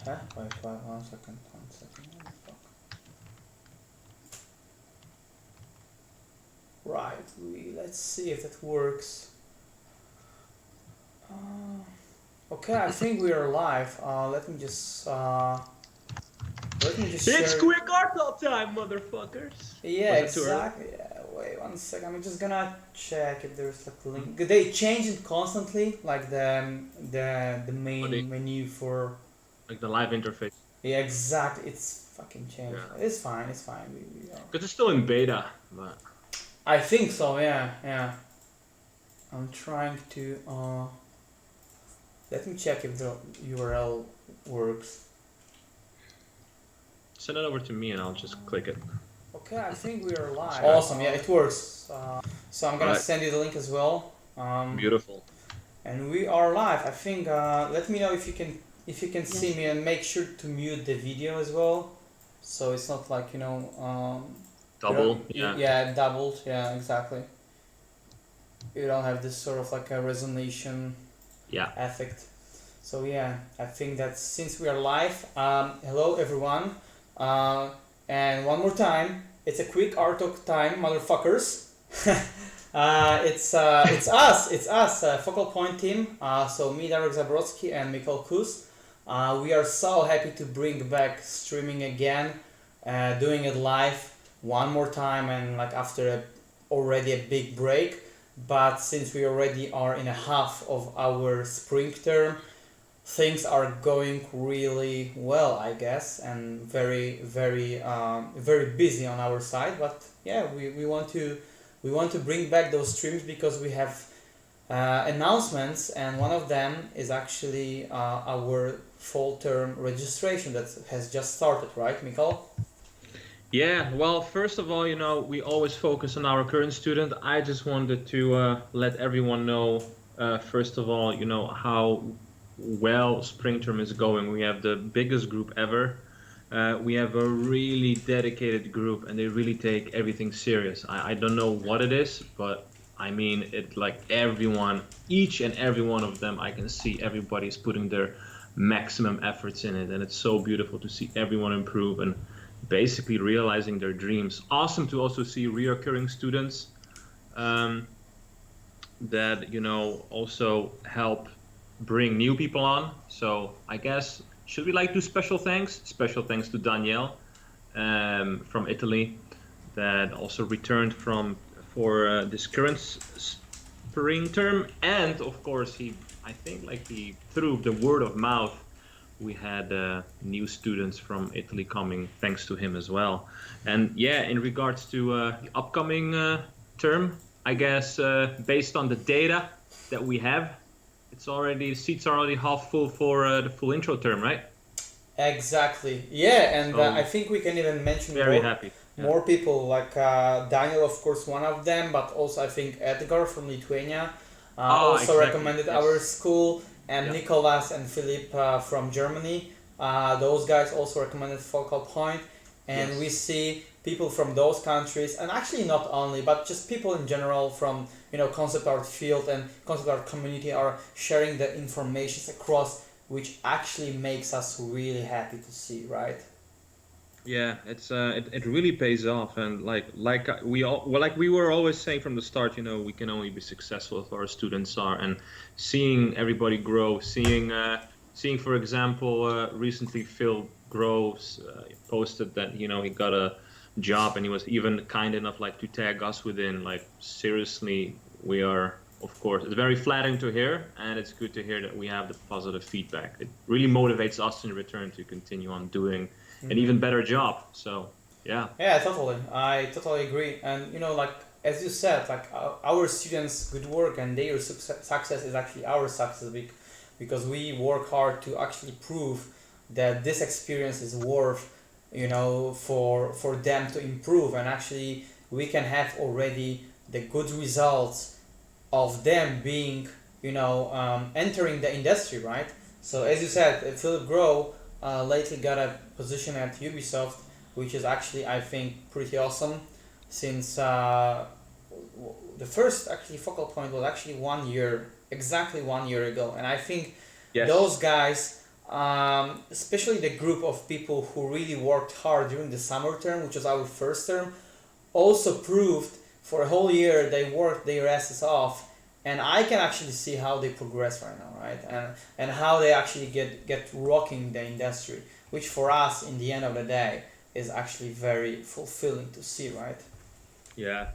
Huh? Wait, 1 second, 1 second. What the fuck? Right, let's see if that works. Okay, I think we are live. Let me just It's share. quick art time, motherfuckers. Yeah, Was it too early? exactly. Yeah, wait 1 second. I'm just gonna check if there's like a link. They change it constantly, like the Oh, main menu for. like the live interface. Yeah, exactly. It's fucking changed. Yeah. It's fine. It's fine. We are. Because it's still in beta, but I think so. Yeah, yeah. I'm trying to. Let me check if the URL works. send it over to me and I'll just click it. Okay, I think we are live. Awesome. Yeah, it works. So I'm gonna Right. send you the link as well. Beautiful. And we are live. I think. Let me know if you can see me, and make sure to mute the video as well, so it's not like Double. Yeah. yeah, doubled. Yeah, exactly. You don't have this sort of like a resonation Yeah. effect. So yeah, I think that since we are live, hello everyone, and one more time, it's a quick art talk time, motherfuckers. It's us, Focal Point team. So me, Darek Zabrodsky, and Mikhail Kus. We are so happy to bring back streaming again, doing it live one more time, and like after already a big break. But since we already are in a half of our spring term, things are going really well, I guess, and very very busy on our side. But yeah, we want to bring back those streams because we have announcements, and one of them is actually our fall term registration that has just started, right, Mikhail? Yeah. Well, first of all, we always focus on our current student. I just wanted to let everyone know, first of all, how well spring term is going. We have the biggest group ever. We have a really dedicated group, and they really take everything serious. I don't know what it is, but I mean, it like everyone, each and every one of them, I can see everybody's putting their maximum efforts in it, and it's so beautiful to see everyone improve and basically realizing their dreams. Awesome to also see reoccurring students that also help bring new people on. So I guess, should we like do special thanks? Special thanks to Danielle from Italy, that also returned for this current spring term, and of course I think through the word of mouth, we had new students from Italy coming thanks to him as well. And yeah, in regards to the upcoming term, I guess based on the data that we have, seats are already half full for the full intro term, right? Exactly. Yeah, and So I think we can even mention very happy. more people, like Daniel, of course, one of them, but also I think Edgar from Lithuania also exactly. recommended Yes. our school, and Yeah. Nicolas and Philip from Germany. Those guys also recommended Focal Point, and Yes. we see people from those countries, and actually not only, but just people in general from concept art field and concept art community are sharing the information across, which actually makes us really happy to see, right? Yeah, it really pays off, and we were always saying from the start, we can only be successful if our students are, and seeing everybody grow, seeing for example, recently Phil Groves posted that he got a job, and he was even kind enough to tag us within. Seriously, we are, of course, it's very flattering to hear, and it's good to hear that we have the positive feedback. It really motivates us in return to continue on doing an even better job. So yeah. Yeah, totally. I totally agree. And like as you said, like our students' good work and their success is actually our success, because we work hard to actually prove that this experience is worth, for them to improve, and actually we can have already the good results of them being, entering the industry, right? So as you said, Philip Grow lately got a position at Ubisoft, which is actually, I think, pretty awesome, since the first actually Focal Point was actually 1 year, exactly 1 year ago, and I think Yes. those guys especially the group of people who really worked hard during the summer term, which was our first term, also proved for a whole year they worked their asses off, and I can actually see how they progress right now, right? And how they actually get rocking the industry, which for us in the end of the day is actually very fulfilling to see, right? Yeah,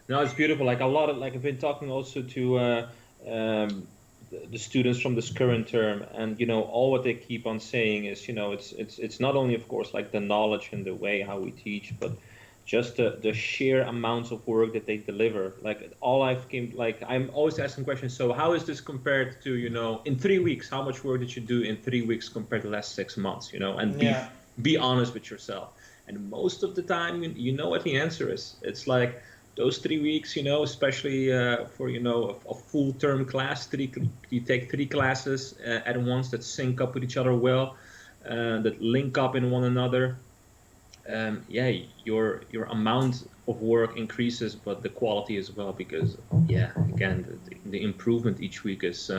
no, it's beautiful. Like a lot of like I've been talking also to um, the students from this current term, and all what they keep on saying is it's not only of course like the knowledge and the way how we teach, but just the sheer amounts of work that they deliver. Like all I've came like I'm always asking questions. So how is this compared to in 3 weeks? How much work did you do in 3 weeks compared to the last 6 months? And Yeah. be honest with yourself. And most of the time, you know what the answer is. It's like those 3 weeks, especially for a full term class. You take three classes at once that sync up with each other well, that link up in one another. Yeah, your amount of work increases, but the quality as well, because yeah, again, the improvement each week is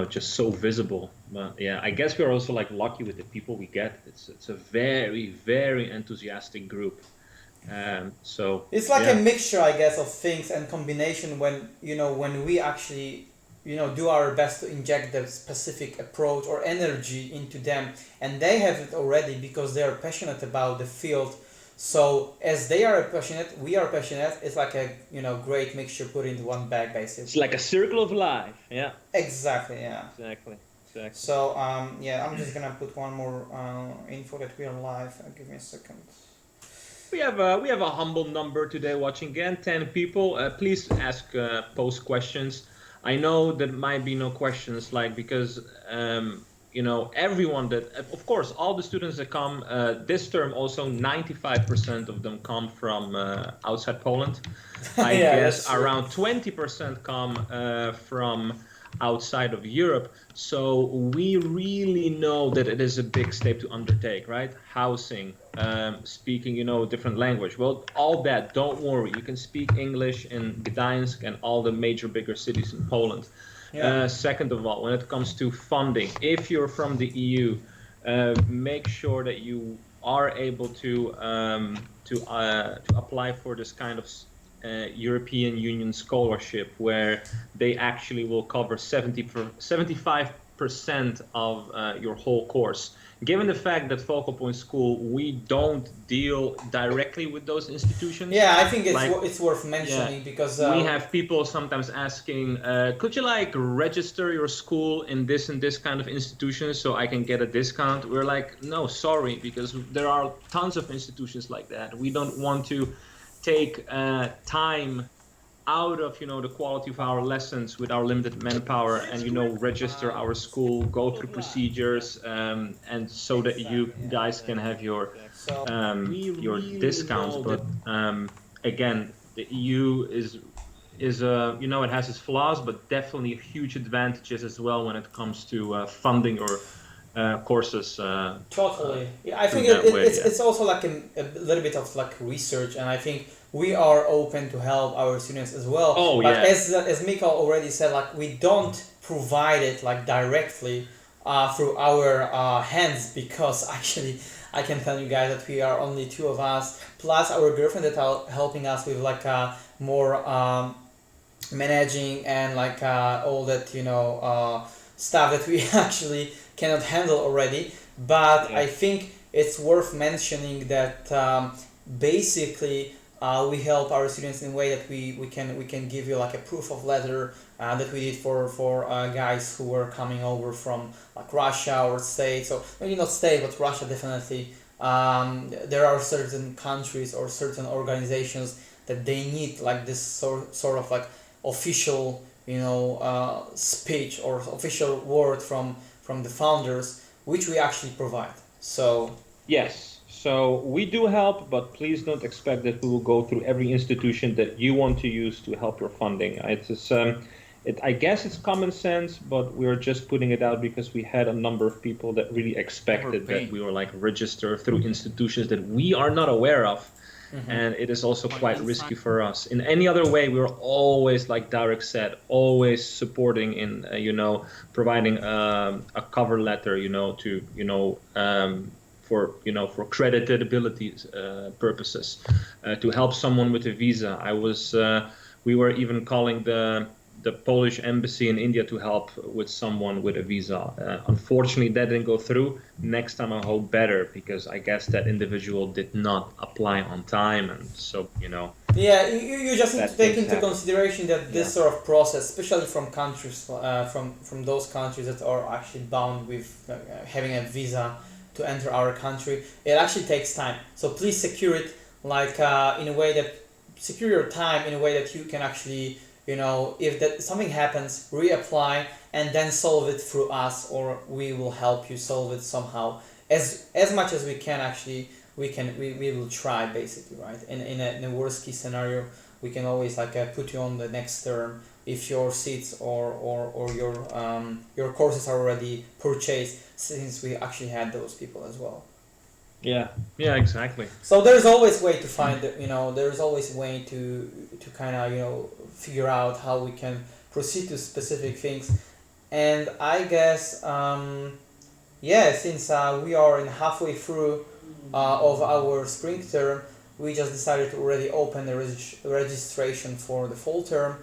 just so visible. But yeah, I guess we're also like lucky with the people we get. It's a very very enthusiastic group. So It's like a yeah, mixture, I guess, of things and combination when when we actually do our best to inject the specific approach or energy into them, and they have it already because they are passionate about the field. So as they are passionate, we are passionate. It's like a great mixture put into one bag, it's basically. like a circle of life. Yeah, Exactly, yeah. exactly, exactly. So yeah, I'm just gonna put one more info that we are live. Give me a second. We have a humble number today watching again, 10 people. Please ask post questions. I know there might be no questions like because everyone that of course all the students that come this term also 95% of them come from outside Poland. I Yeah, guess that's true. around 20% come from outside of Europe. So we really know that it is a big step to undertake, right? Housing, speaking, different language. Well, all that, don't worry. You can speak English in Gdańsk and all the major bigger cities in Poland. Yeah. Second of all, when it comes to funding, if you're from the EU, make sure that you are able to apply for this kind of European Union scholarship, where they actually will cover 75% of your whole course. Given the fact that Focal Point School, we don't deal directly with those institutions. Yeah, I think Like, it's worth yeah, mentioning because we have people sometimes asking, could you like register your school in this and this kind of institution so I can get a discount? We're like, no, sorry, because there are tons of institutions like that. We don't want to take time out of the quality of our lessons with our limited manpower, and register our school, go through procedures, and so that you exactly, yeah, guys can exactly. have your So discounts. But again, the EU is it has its flaws, but definitely huge advantages as well when it comes to funding your courses totally, yeah, I through think that way. it's Yeah. it's also like a little bit of like research, and I think we are open to help our students as well. Oh But yeah. as Mikael already said, like we don't provide it like directly through our hands because actually I can tell you guys that we are only two of us plus our girlfriend that are helping us with like more managing and like all that stuff that we actually cannot handle already. But Yeah. I think it's worth mentioning that basically we help our students in a way that we can give you like a proof of letter that we did for guys who were coming over from like Russia or states, or maybe not state but Russia definitely. There are certain countries or certain organizations that they need like this sort of like official speech or official word from the founders, which we actually provide. So Yes, so we do help, but please don't expect that we will go through every institution that you want to use to help your funding. I guess it's common sense, but we're just putting it out because we had a number of people that really expected that we were like register through institutions that we are not aware of. Mm-hmm. and it is also quite risky for us. In any other way, we're always, like Derek said, always supporting in providing a cover letter, to for for creditability purposes, to help someone with a visa. We were even calling the Polish embassy in India to help with someone with a visa. Unfortunately, that didn't go through. Next time, I hope better, because I guess that individual did not apply on time, and so Yeah, you just need to bad take things into happen. consideration that Yeah, this sort of process, especially from countries, from those countries that are actually bound with having a visa to enter our country, it actually takes time. So please secure it, like in a way that secure your time in a way that you can actually, if that something happens, reapply and then solve it through us, or we will help you solve it somehow. As much as we can actually, we will try, basically, right? In a worst case scenario, we can always like put you on the next term if your seats or your courses are already purchased, since we actually had those people as well. yeah, yeah, exactly. So there's always way to find there's always a way to kind of figure out how we can proceed to specific things. And I guess yeah, since we are in halfway through of our spring term, we just decided to already open the registration for the fall term,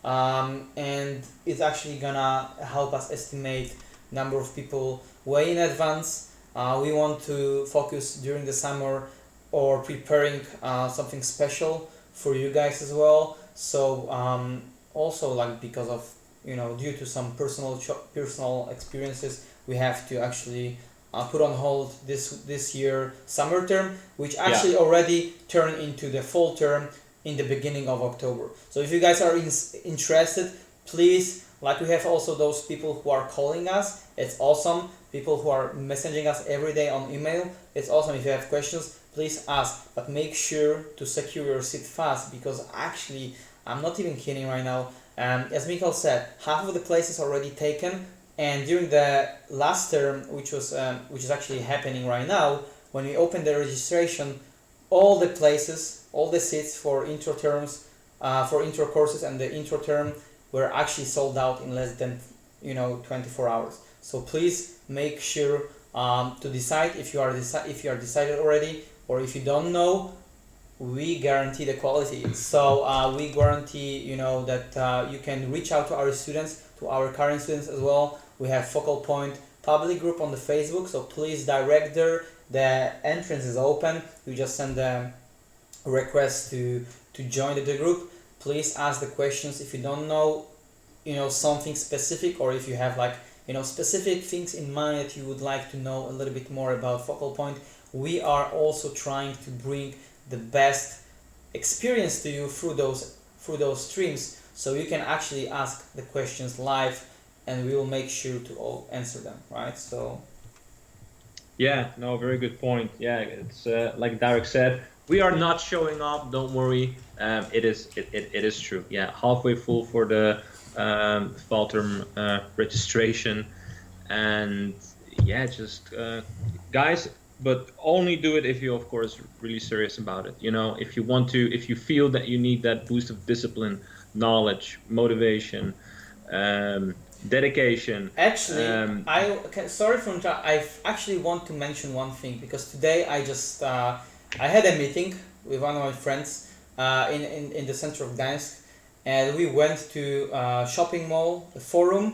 and it's actually gonna help us estimate number of people way in advance. We want to focus during the summer or preparing something special for you guys as well. So also, like, because of due to some personal experiences, we have to actually put on hold this year summer term, which Yeah, actually already turned into the fall term in the beginning of October. So if you guys are interested, please, like, we have also those people who are calling us. It's awesome. People who are messaging us every day on email. It's awesome. If you have questions, please ask, but make sure to secure your seat fast, because actually, I'm not even kidding right now. As Michael said, half of the places already taken, and during the last term, which is actually happening right now, when we open the registration, all the places, all the seats for intro terms, for intro courses and the intro term were actually sold out in less than 24 hours. So please make sure to decide if you are decided already, or if you don't know. We guarantee the quality. So we guarantee that you can reach out to our students, to our current students as well. We have Focal Point public group on the Facebook, so please direct there. The entrance is open. You just send a request to join the group. Please ask the questions if you don't know something specific, or if you have like specific things in mind that you would like to know a little bit more about Focal Point. We are also trying to bring the best experience to you through those streams, so you can actually ask the questions live, and we will make sure to all answer them, right? So yeah, no, very good point. Yeah, it's like Derek said, we are not showing off. Don't worry. It is true. Yeah, halfway full for the fall term registration, and yeah, just guys, but only do it if you, of course, really serious about it. If you want to, if you feel that you need that boost of discipline, knowledge, motivation, dedication. actually, sorry for interrupting. I actually want to mention one thing, because today I had a meeting with one of my friends in the center of Gdańsk, and we went to shopping mall, the Forum,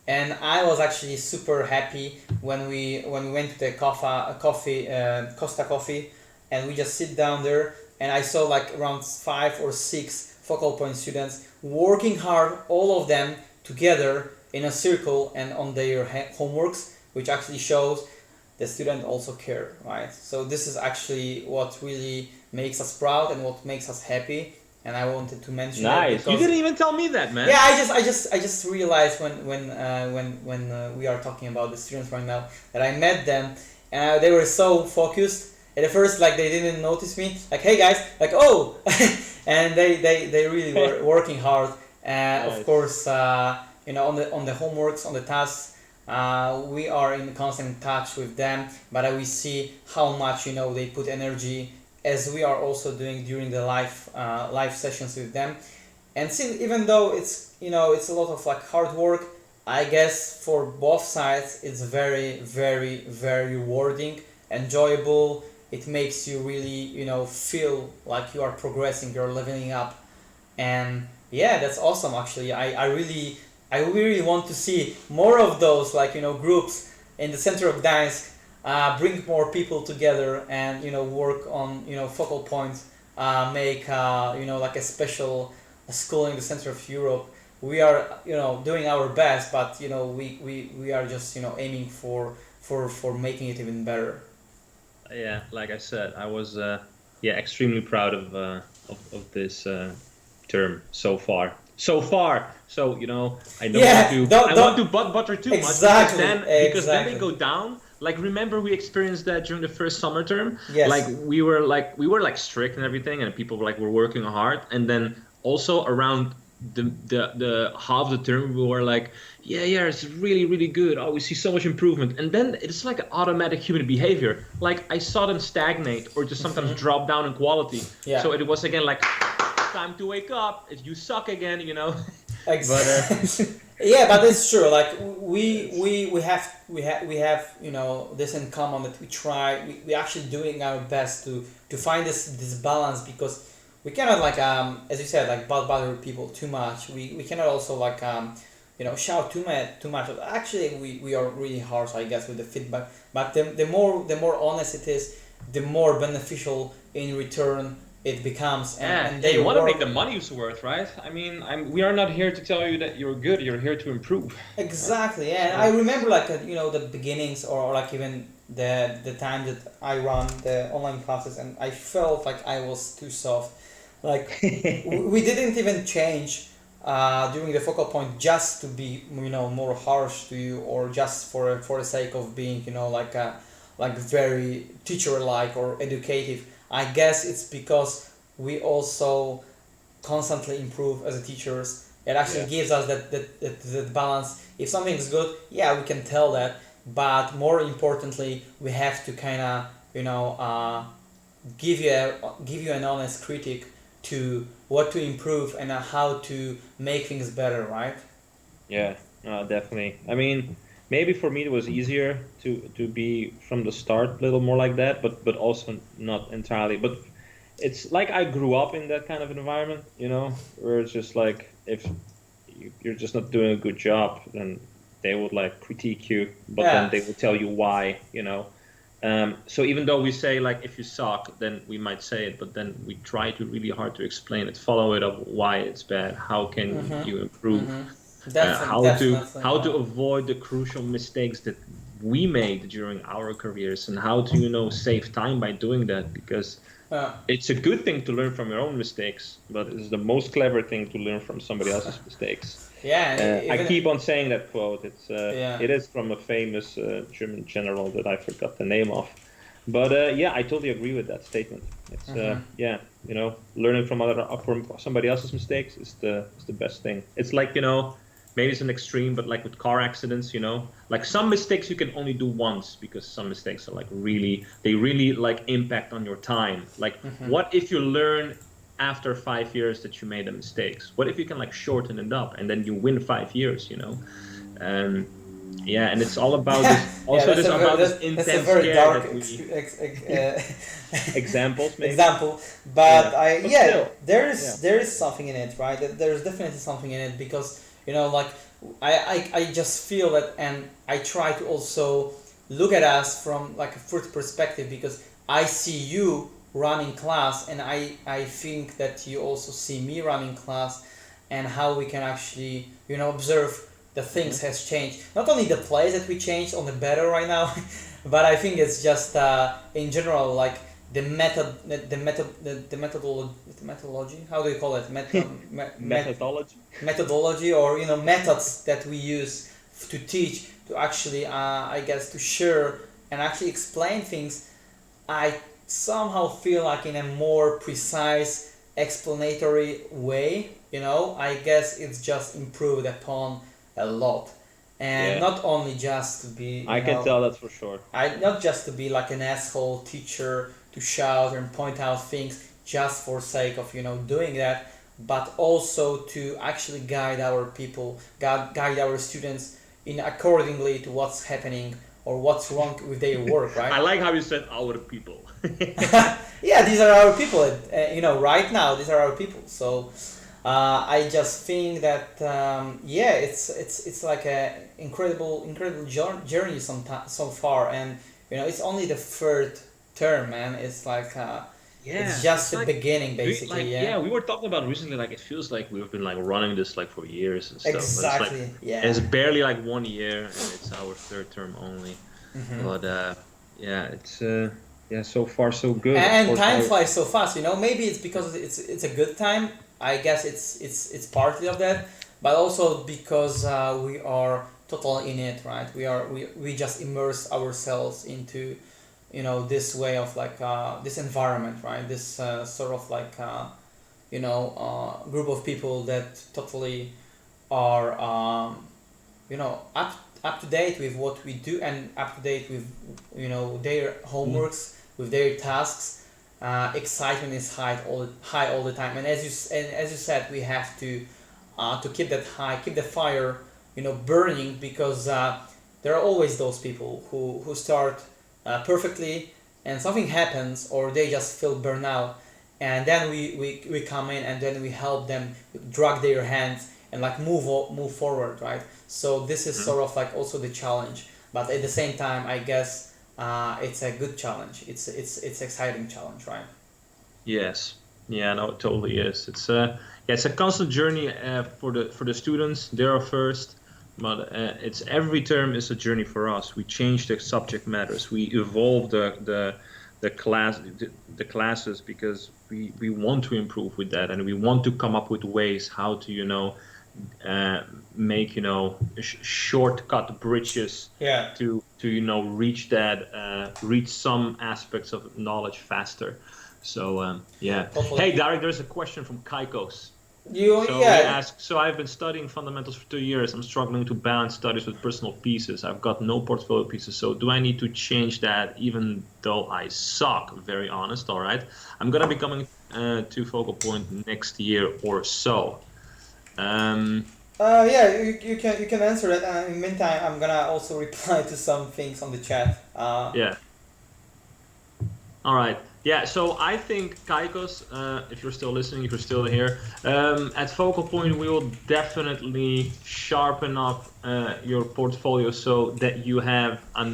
and I was actually super happy when we went to the Costa Coffee, and we just sit down there, and I saw like around 5 or 6 Focal Point students working hard, all of them together in a circle and on their homeworks, which actually shows the student also care, right? So this is actually what really makes us proud and what makes us happy, and I wanted to mention that Nice. You because didn't even tell me that, man. yeah, I just realized when we are talking about the students right now, that I met them, and they were so focused. At first, like, they didn't notice me. Like, hey guys, like, oh, and they really were working hard. Of Nice. course, on the homeworks, on the tasks, we are in constant touch with them. But we see how much they put energy as we are also doing during the live sessions with them. And since even though it's it's a lot of like hard work, I guess for both sides it's very very very rewarding, enjoyable. It makes you really feel like you are progressing, you're leveling up. And yeah, that's awesome actually. I really want to see more of those like groups in the center of Gdańsk, bring more people together and work on focal points, make like a special school in the center of Europe. We are doing our best, but we are just aiming for making it even better. Yeah, like I said, I was yeah, extremely proud of this term so far. So far, so I don't want Yeah, to I want to don't butter too much, exactly, because then they exactly. go down. Like, remember we experienced that during the first summer term. Like, Yes. we were strict and everything, and people were working hard, and then also around the half the term we were like, yeah, it's really really good. Oh, we see so much improvement, and then it's like an automatic human behavior. Like, I saw them stagnate or just sometimes drop down in quality. Yeah. So it was again like, time to wake up. If you suck again. But Exactly. Yeah, but it's true. Like it's, we have this in common, that we actually doing our best to find this balance, because we cannot like as you said, like bother people too much. We cannot also like shout too much. Actually, we are really harsh, I guess, with the feedback. But the more honest it is, the more beneficial in return it becomes, yeah, and yeah, they you want to make work. the money's worth, right? I mean, we are not here to tell you that you're good. You're here to improve, right? Exactly, yeah. And I So, remember like the beginnings, or like even the time that I run the online classes, and I felt like I was too soft. Like we didn't even change during the focal point just to be more harsh to you, or just for the sake of being like very teacher like or educative. I guess it's because we also constantly improve as a teachers. It actually yeah, gives us that balance. If something is good, yeah, we can tell that. But more importantly, we have to kind of give you an honest critic to what to improve and how to make things better, right? yeah, no, definitely. I mean, maybe for me it was easier to be from the start a little more like that, but also not entirely. But it's like I grew up in that kind of environment, where it's just like, if you're just not doing a good job, then they would like critique you, but then Yeah. they will tell you why. So even though we say, like, if you suck, then we might say it, but then we try to really hard to explain it, follow it up, why it's bad, how can Mm-hmm. you improve, Definitely, definitely. how to avoid the crucial mistakes that we made during our careers, and how to save time by doing that, because Uh, it's a good thing to learn from your own mistakes, but it's the most clever thing to learn from somebody else's mistakes. yeah, and I even keep on saying that quote. yeah. It is from a famous German general that I forgot the name of, but yeah, I totally agree with that statement. It's yeah, learning from somebody else's mistakes is the best thing. It's like, maybe it's an extreme, but like with car accidents, like some mistakes you can only do once, because some mistakes are like they really like impact on your time. Like, what if you learn after 5 years that you made the mistakes? What if you can like shorten it up and then you win 5 years? Um, yeah, and it's all about this. Yeah, Also, this about this that's a intense very care dark that we uh, examples maybe. example. But Yeah, I but yeah, still, there yeah. is there is something in it, right? There's definitely something in it, because like I just feel that, and I try to also look at us from like a fourth perspective, because I see you running class, and I think that you also see me running class, and how we can actually observe the things Hmm. has changed. Not only the plays that we changed on the better right now, but I think it's just in general, like the methodology. How do you call it? Methodology. Methodology, or methods that we use to teach, to actually I guess to share and actually explain things. I somehow feel like in a more precise explanatory way. I guess it's just improved upon a lot. and Yeah, not only just to be, I can tell that's for sure. not just to be like an asshole teacher to shout and point out things just for sake of doing that, but also to actually guide our people, guide our students in accordingly to what's happening or what's wrong with their work, right? I like how you said our people. Yeah, these are our people. Right now these are our people. So I just think that yeah, it's like a incredible journey so far, and it's only the third term, man. It's like it's Yeah, just it's the like beginning, basically. like Yeah, yeah, we were talking about recently like it feels like we've been like running this like for years and stuff, but it's like exactly. it's Yeah. barely like 1 year and it's our third term only. Hmm. But yeah, it's yeah, so far so good. Of And course, time I flies so fast. Maybe it's because it's a good time. I guess it's partly of that, but also because we are totally in it, right? We just immerse ourselves into this way of like this environment, right? This sort of like group of people that totally are up to date with what we do and up to date with their Mm, homeworks, with their tasks. Excitement is high all the time, and as you said, we have to keep that high, keep the fire burning, because there are always those people who start perfectly, and something happens or they just feel burnout, and then we come in and then we help them drag their hands and like move forward, right? So this is mhm. sort of like also the challenge, but at the same time, I guess it's a good challenge. It's exciting challenge, right? Yes. Yeah, no, it totally is. It's yeah, it's a constant journey for the students. They're first, but it's every term is a journey for us. We change the subject matters. We evolve the classes because we want to improve with that, and we want to come up with ways how to uh, make shortcut bridges Yeah, to reach some aspects of knowledge faster. So yeah. totally. Hey, Derek, there's a question from Kaikos. You So he yeah. asks, so I've been studying fundamentals for 2 years. I'm struggling to balance studies with personal pieces. I've got no portfolio pieces. So do I need to change that even though I suck? Very honest. All right. I'm gonna be coming to Focal Point next year or so. Um, Yeah, you can answer that. In the meantime, I'm gonna also reply to some things on the chat. yeah. All right. Yeah, so I think Kaikos, if you're still listening, if you're still here, at Focal Point, we will definitely sharpen up your portfolio so that you have a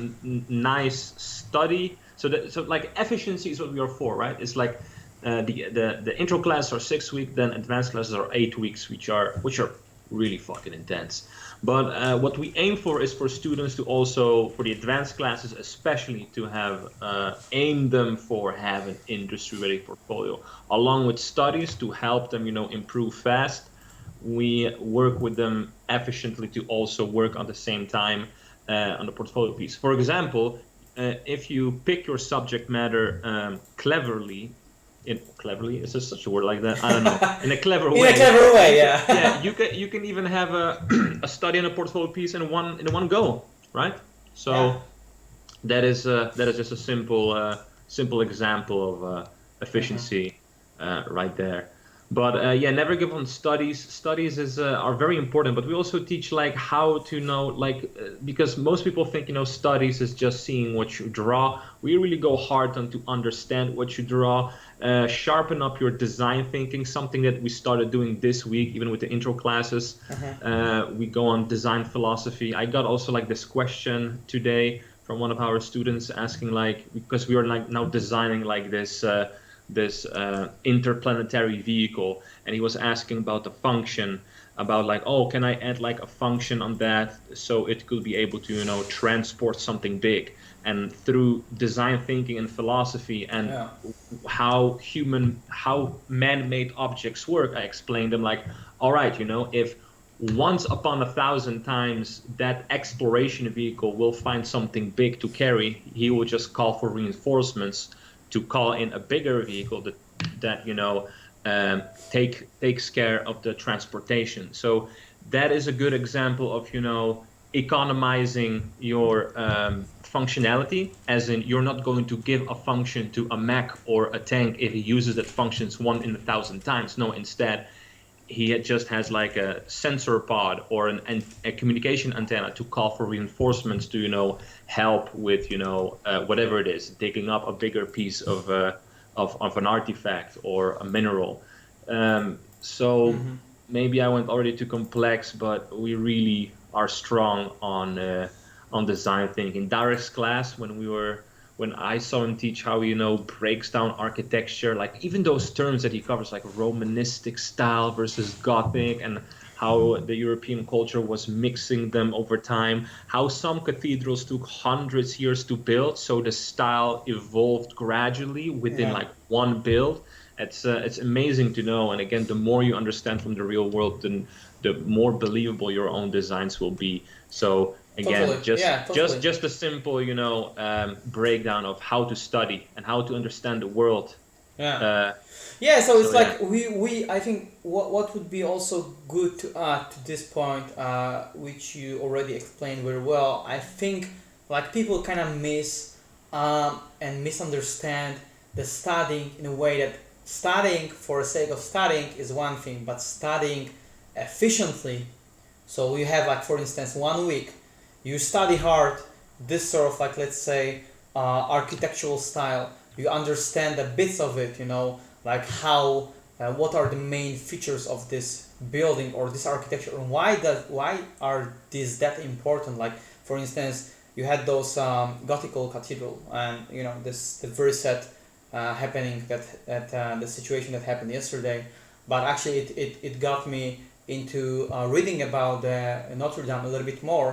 nice study. So like efficiency is what we are for, right? It's like the intro classes are 6 weeks, then advanced classes are 8 weeks, which are really fucking intense. But what we aim for is for students to also, for the advanced classes especially, to have aim them for have an industry-ready portfolio, along with studies to help them, improve fast. We work with them efficiently to also work on the same time on the portfolio piece. For example, if you pick your subject matter cleverly, cleverly is there such a word like that? I don't know. In a clever in a way, clever way, you can yeah yeah. you can even have a a study and a portfolio piece in one go, right? Yeah. So that is just a simple example of Hmm. efficiency right there. But yeah, never give on studies. Studies are very important, but we also teach like how to know because most people think studies is just seeing what you draw. We really go hard on to understand what you draw, sharpen up your design thinking. Something that we started doing this week, even with the intro classes. Hmm. We go on design philosophy. I got also like this question today from one of our students asking like because we are like now designing like this interplanetary vehicle, and he was asking about the function, about like, oh, can I add like a function on that so it could be able to transport something big. And through design thinking and philosophy and Yeah. how man-made objects work, I explained them like, all right, if once upon 1,000 times that exploration vehicle will find something big to carry, he will just call for reinforcements to call in a bigger vehicle that takes care of the transportation. So that is a good example of economizing your functionality, as in you're not going to give a function to a Mac or a tank if he uses that functions 1 in 1,000 times. No, instead just has like a sensor pod or a communication antenna to call for reinforcements to help with whatever it is, digging up a bigger piece of an artifact or a mineral. So Mm-hmm. maybe I went already too complex, but we really are strong on design thinking. Derek's class, when I saw him teach how breaks down architecture, like even those terms that he covers, like Romanistic style versus Gothic, and how the European culture was mixing them over time, how some cathedrals took hundreds years to build, so the style evolved gradually within Yeah, like one build. It's amazing to know, and again, the more you understand from the real world, then the more believable your own designs will be. So totally. again, Yeah, totally. just a simple, breakdown of how to study and how to understand the world. Yeah. Uh, Yeah, so so it's yeah. like we I think what would be also good to add to this point, which you already explained very well. I think like people kind of miss and misunderstand the studying in a way that studying for the sake of studying is one thing, but studying efficiently. So you have like for instance 1 week, you study hard this sort of like let's say architectural style. You understand the bits of it, like how what are the main features of this building or this architecture, and why are these that important. Like for instance, you had those Gothical cathedral, and this the very sad happening that the situation that happened yesterday. But actually it got me into reading about Notre Dame a little bit more,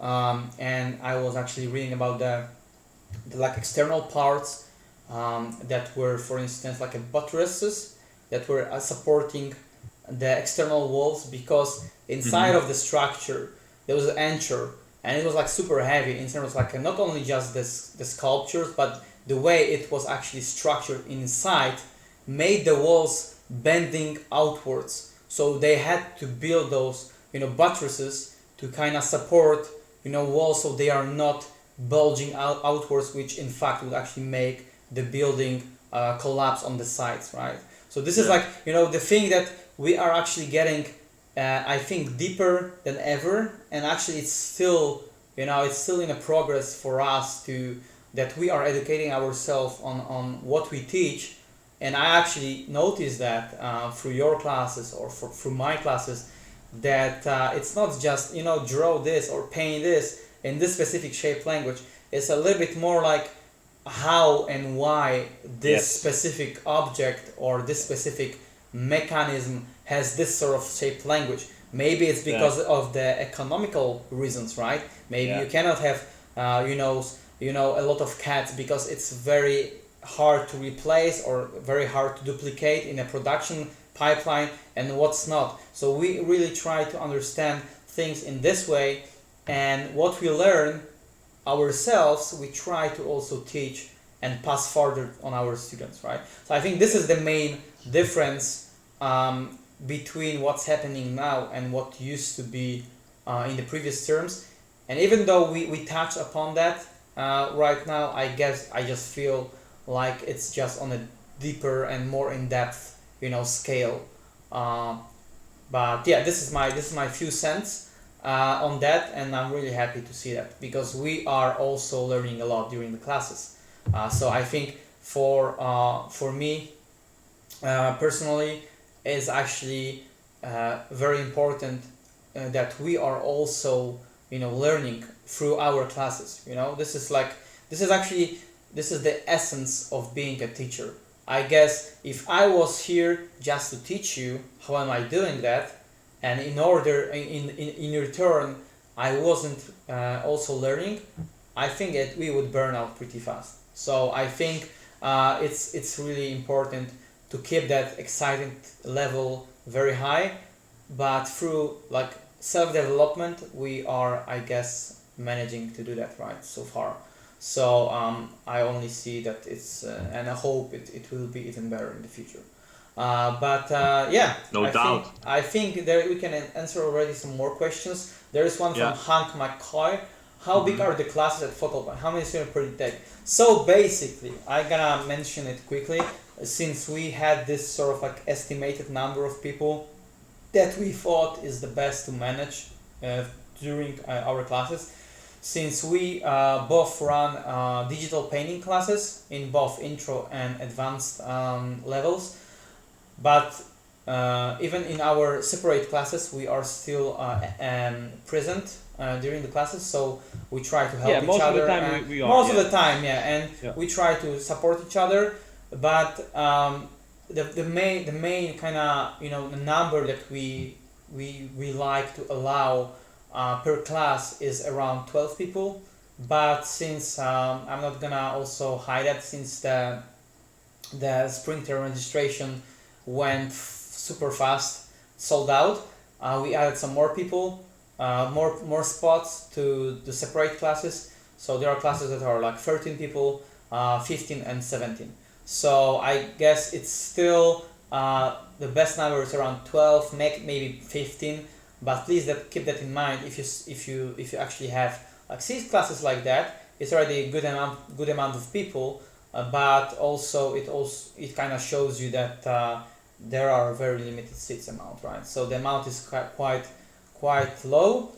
and I was actually reading about the like external parts that were, for instance, like a buttresses that were supporting the external walls, because inside Hmm. of the structure there was an anchor, and it was like super heavy in terms of like not only just the sculptures, but the way it was actually structured inside made the walls bending outwards. So they had to build those buttresses to kind of support walls, so they are not bulging outwards, which in fact would actually make the building collapse on the sides, right? So this is Yeah. like the thing that we are actually getting, I think, deeper than ever, and actually it's still in a progress for us to that we are educating ourselves on what we teach. And I actually noticed that through your classes or through my classes, that it's not just draw this or paint this in this specific shape language. It's a little bit more like how and why this Yes. specific object or this specific mechanism has this sort of shaped language. Maybe it's because Exactly. of the economical reasons, right? Maybe Yeah. you cannot have a lot of cats because it's very hard to replace or very hard to duplicate in a production pipeline, and what's not. So we really try to understand things in this way, and what we learn ourselves we try to also teach and pass further on our students, right? So I think this is the main difference between what's happening now and what used to be in the previous terms. And even though we touch upon that right now, I guess I just feel like it's just on a deeper and more in-depth scale. uh, but yeah, this is my few cents on that, and I'm really happy to see that because we are also learning a lot during the classes. So I think for me personally, is actually very important that we are also learning through our classes. This is actually this is the essence of being a teacher. I guess if I was here just to teach you, how am I doing that? And in return, I wasn't also learning. I think that we would burn out pretty fast. So I think it's really important to keep that excitement level very high, but through like self development, we are, I guess, managing to do that right so far. So I only see that it's and I hope it will be even better in the future. Yeah, No doubt. I think there we can answer already some more questions. There is one from Yeah. Hank McCoy. How big Hmm. are the classes at focal point? How many students per take? So basically, I'm gonna mention it quickly. Since we had this sort of like estimated number of people that we thought is the best to manage during our classes, since we both run digital painting classes in both intro and advanced levels, but even in our separate classes we are still present during the classes, so we try to Yeah, help each most of the other time we are. most of Yeah. the time, yeah, and Yeah. we try to support each other. But the main kind of the number that we like to allow per class is around 12 people. But since I'm not gonna also hide that, since the spring term registration went super fast, sold out. We added some more people, more spots to the separate classes. So there are classes that are like 13 people, 15 and 17. So I guess it's still the best number is around 12, maybe 15. But please keep that in mind. If you actually have like 6 classes like that, it's already a good amount of people. But it kind of shows you that there are very limited seats amount, right? So the amount is quite low.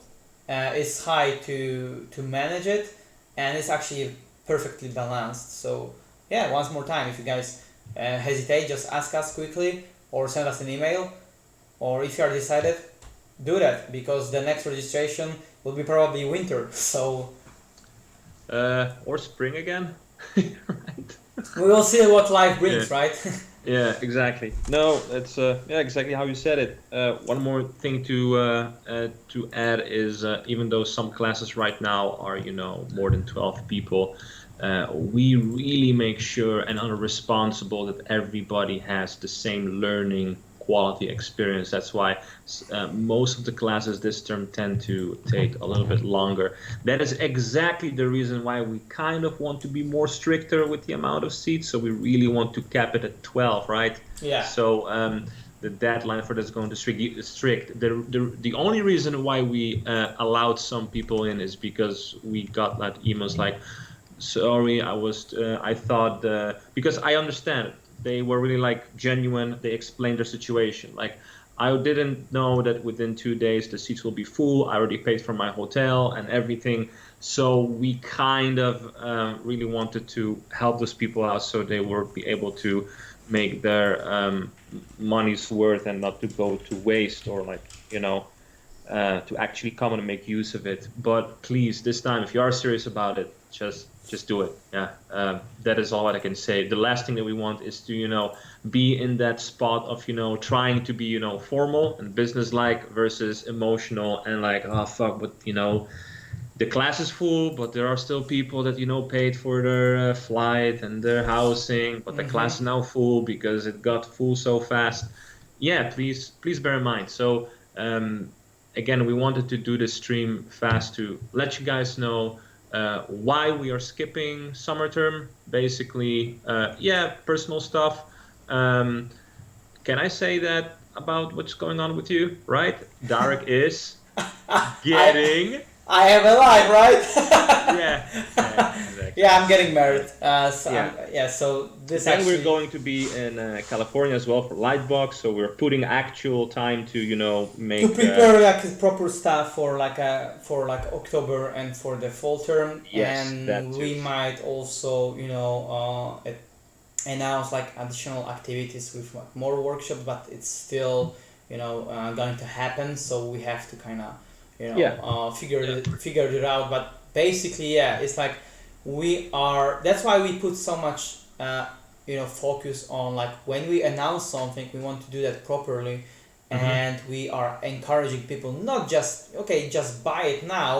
It's high to manage it, and it's actually perfectly balanced. So yeah, once more time, if you guys hesitate, just ask us quickly or send us an email, or if you are decided, do that, because the next registration will be probably winter. So Or spring again. Right. we will see what life Yeah. brings, right? Yeah, exactly. No, that's yeah, exactly how you said it. One more thing to add is even though some classes right now are more than 12 people, we really make sure and are responsible that everybody has the same learning quality experience. That's why most of the classes this term tend to take a little bit longer. That is exactly the reason why we kind of want to be more stricter with the amount of seats. So we really want to cap it at 12, right? Yeah. So the deadline for this is going to strict. The only reason why we allowed some people in is because we got like emails like, sorry, I thought, because I understand they were really like genuine. They explained their situation. Like, I didn't know that within 2 days the seats will be full. I already paid for my hotel and everything. So we kind of really wanted to help those people out so they would be able to make their money's worth and not to go to waste, or like, to actually come and make use of it. But please, this time, if you are serious about it, just do it. Yeah, that is all that I can say. The last thing that we want is to be in that spot of trying to be formal and businesslike versus emotional and like, oh fuck, but the class is full, but there are still people that paid for their flight and their housing, but the Mm-hmm. class is now full because it got full so fast. Yeah, please bear in mind. So again, we wanted to do this stream fast to let you guys know why we are skipping summer term. Basically, yeah, personal stuff. Um, can I say that about what's going on with you? Right, Derek is I getting. I have a life, Yeah, right? yeah, exactly. Yeah, I'm getting Yeah, married. So yeah. so this Then we're actually going to be in California as well for Lightbox, so we're putting actual time to to make. prepare like proper stuff for like October and for the fall term, Yes, that and too. we might also announce like additional activities with like, more workshops, but it's still going to happen, so we have to kind of Yeah, yeah. figure it out. But basically, yeah, it's like that's why we put so much focus on, like, when we announce something we want to do that properly, Hmm. and we are encouraging people, not just okay, just buy it now.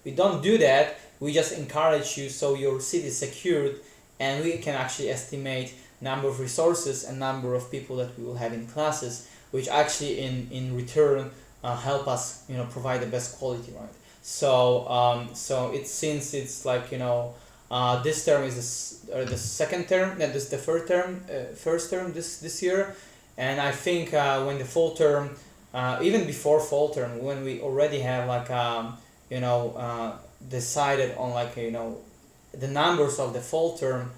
We don't do that. We just encourage you so your seat is secured, and we can actually estimate number of resources and number of people that we will have in classes, which actually in return help us provide the best quality, right? So it's, since it's like this term is the second term, and this the third term, first term this year, And I think when the fall term, even before fall term, when we already have like you know decided on like the numbers of the fall term,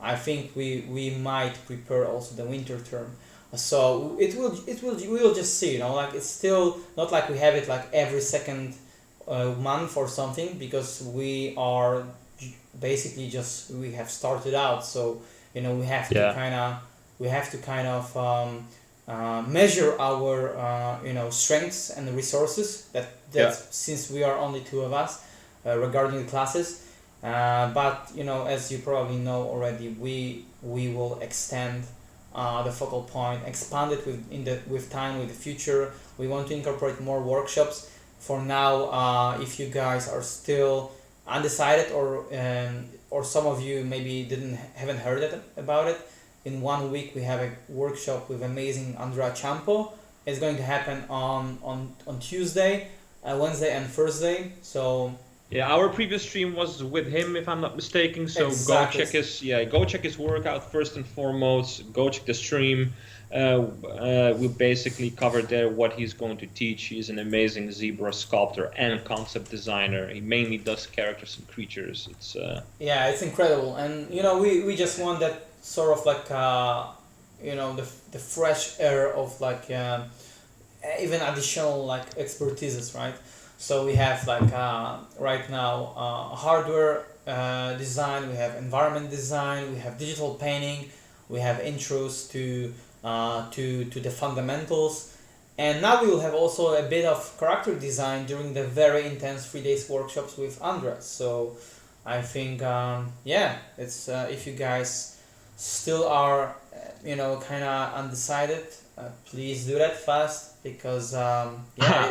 I think we might prepare also the winter term. So we will just see, like it's still not like we have it like every second month or something, because we are basically just we have started out. So we have to Yeah. kind of measure our strengths and resources, that Yeah. since we are only two of us regarding the classes. But as you probably know already, we will extend the focal point, expand it with time, with the future. We want to incorporate more workshops. For now, if you guys are still undecided, or some of you maybe haven't heard about it, in 1 week we have a workshop with amazing Andrea Champo. It's going to happen on Tuesday, Wednesday, and Thursday. So Yeah, our previous stream was with him, if I'm not mistaken. So exactly. go check his workout first and foremost. Go check the stream. We basically covered there what he's going to teach. He's an amazing zebra sculptor and concept designer. He mainly does characters and creatures. It's Yeah, it's incredible, and we just want that sort of like the fresh air of like even additional like expertises, right? So we have like right now hardware design, we have environment design, we have digital painting, we have intros to the fundamentals, and now we will have also a bit of character design during the very intense 3 days workshops with Andres. So I think yeah, it's if you guys still are kind of undecided, please do that fast, because yeah,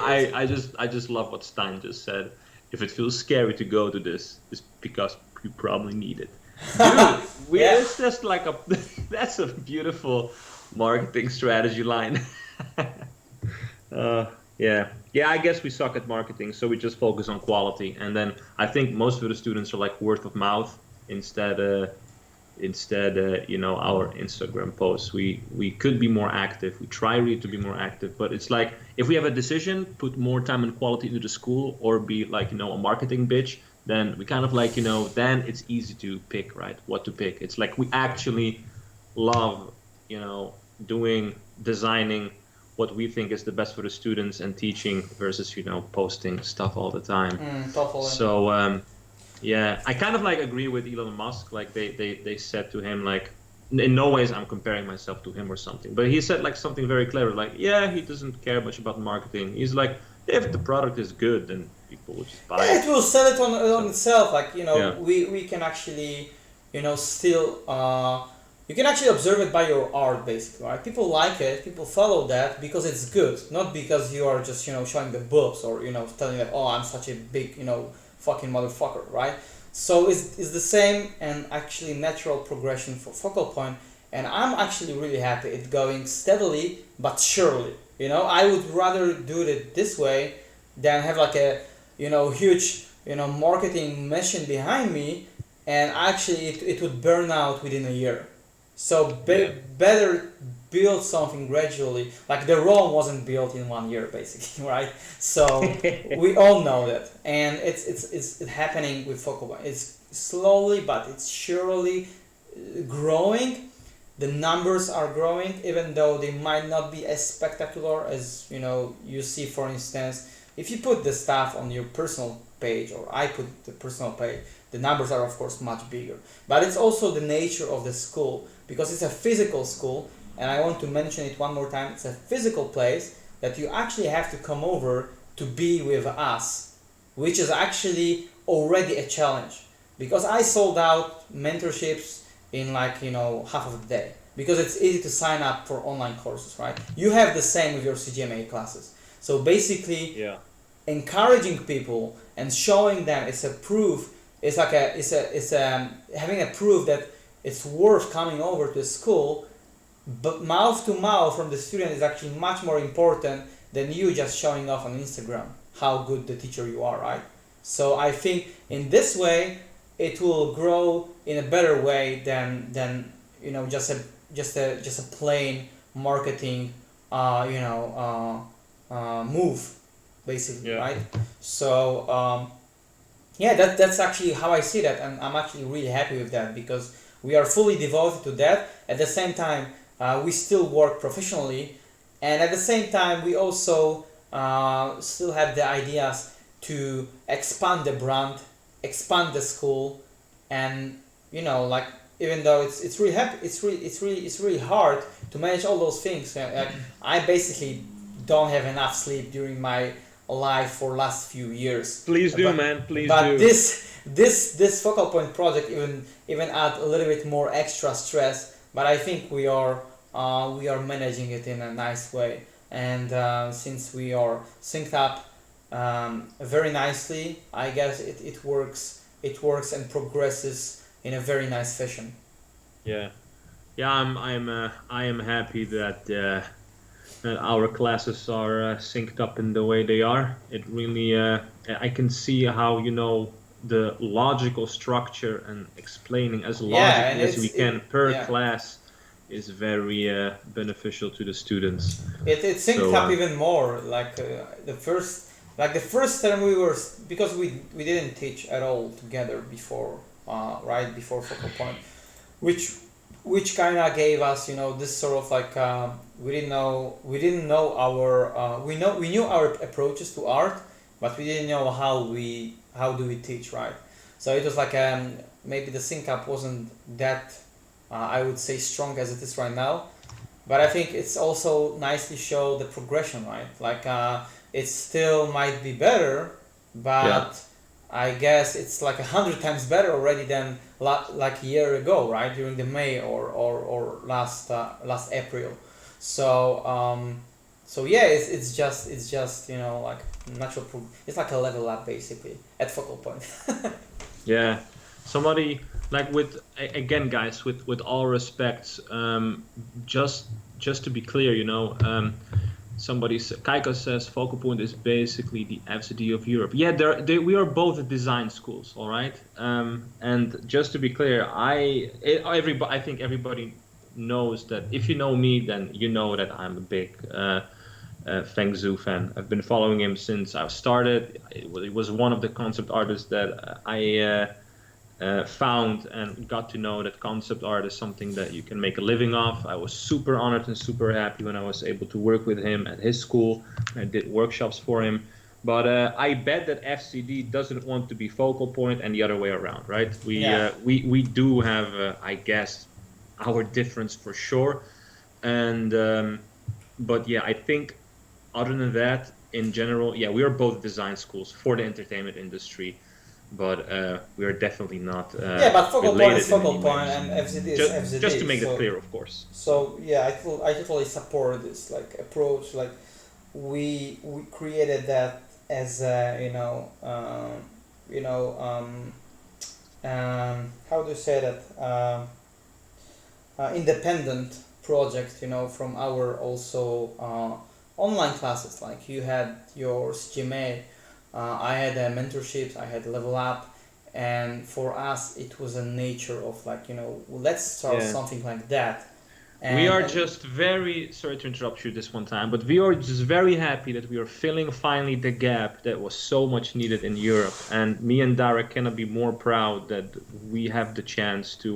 I just love what Stein just said. If it feels scary to go to this, it's because you probably need it. Dude, yeah. it's just like a that's a beautiful marketing strategy line. Yeah. Yeah, I guess we suck at marketing, so we just focus on quality. And then I think most of the students are like word of mouth instead our Instagram posts. We could be more active. We try really to be more active, but it's like if we have a decision, put more time and quality into the school, or be like a marketing bitch, then we kind of like then it's easy to pick, right, what to pick. It's like we actually love doing designing what we think is the best for the students and teaching versus posting stuff all the time. Totally. So yeah, I kind of like agree with Elon Musk. Like they said to him, like, in no ways I'm comparing myself to him or something, but he said like something very clever, like, yeah, he doesn't care much about marketing. He's like, if the product is good, then people will just buy Yeah, it. it will sell it on itself. Like Yeah. we can actually still you can actually observe it by your art, basically, right? People like it, people follow that because it's good, not because you are just showing the boobs, or telling that, oh, I'm such a big fucking motherfucker, right? So it's the same and actually natural progression for focal point, and I'm actually really happy it's going steadily but surely. I would rather do it this way than have like a huge marketing machine behind me, and actually it would burn out within a year. So Yeah. better build something gradually. Like the Rome wasn't built in 1 year, basically, right? So we all know that, and it's happening with focal point. It's slowly but it's surely growing. The numbers are growing, even though they might not be as spectacular as you see. For instance, if you put the stuff on your personal page, or I put the personal page, the numbers are of course much bigger. But it's also the nature of the school, because it's a physical school, and I want to mention it one more time. It's a physical place that you actually have to come over to be with us, which is actually already a challenge, because I sold out mentorships in like half of the day, because it's easy to sign up for online courses, right? You have the same with your CGMA classes. So basically, Yeah. encouraging people and showing them it's a proof, it's having a proof that it's worth coming over to school, but mouth to mouth from the student is actually much more important than you just showing off on Instagram how good the teacher you are, right? So I think in this way it will grow in a better way than just a plain marketing, move, basically, Yeah. right? So yeah, that's actually how I see that, and I'm actually really happy with that because we are fully devoted to that. At the same time, we still work professionally, and at the same time, we also still have the ideas to expand the brand, expand the school, and like even though it's really happy, it's really hard to manage all those things. Like, I basically don't have enough sleep during my life for last few years, Please do, but man. Please but do. this focal point project even add a little bit more extra stress, but I think we are managing it in a nice way, and since we are synced up very nicely, I guess it works and progresses in a very nice fashion. Yeah. Yeah, I am happy that our classes are synced up in the way they are. It really, I can see how, the logical structure and explaining as Yeah, and logically as we can per yeah, class is very beneficial to the students. it synced So, up even more. Like the first term we were, because we didn't teach at all together before, right before focal point, which kind of gave us this sort of like we didn't know our we knew our approaches to art, but we didn't know how do we teach, right? So it was like maybe the sync up wasn't that I would say strong as it is right now, but I think it's also nicely show the progression, right? Like it still might be better, yeah. but I guess it's like 100 times better already than like a year ago, right? During the May or last April. So so yeah, it's just like natural. It's like a level up basically at focal point. Yeah, somebody like again, guys, with all respects, just to be clear, Kaiko says focal point is basically the FCD of Europe. Yeah, we are both design schools, all right. And just to be clear, I think everybody knows that if you know me, then you know that I'm a big Feng Zhu fan. I've been following him since I started. It was one of the concept artists that I found and got to know that concept art is something that you can make a living off. I was super honored and super happy when I was able to work with him at his school. I did workshops for him. But I bet that FCD doesn't want to be focal point and the other way around, right? Yeah. We do have, I guess, our difference for sure. And but yeah, I think other than that, in general, yeah, we are both design schools for the entertainment industry, but we are definitely not Yeah, but focal point related is in any focal way. point and FZD is Just to FZD. make that So clear, of course. yeah, I totally support this like approach. Like we created that as a how do you say that independent project, from our also online classes. Like you had your CGMA, I had mentorships, I had level up, and for us it was a nature of like let's start Yeah. something like that. We are And just very sorry to interrupt you this one time, but we are just very happy that we are filling finally the gap that was so much needed in Europe. And me and Derek cannot be more proud that we have the chance to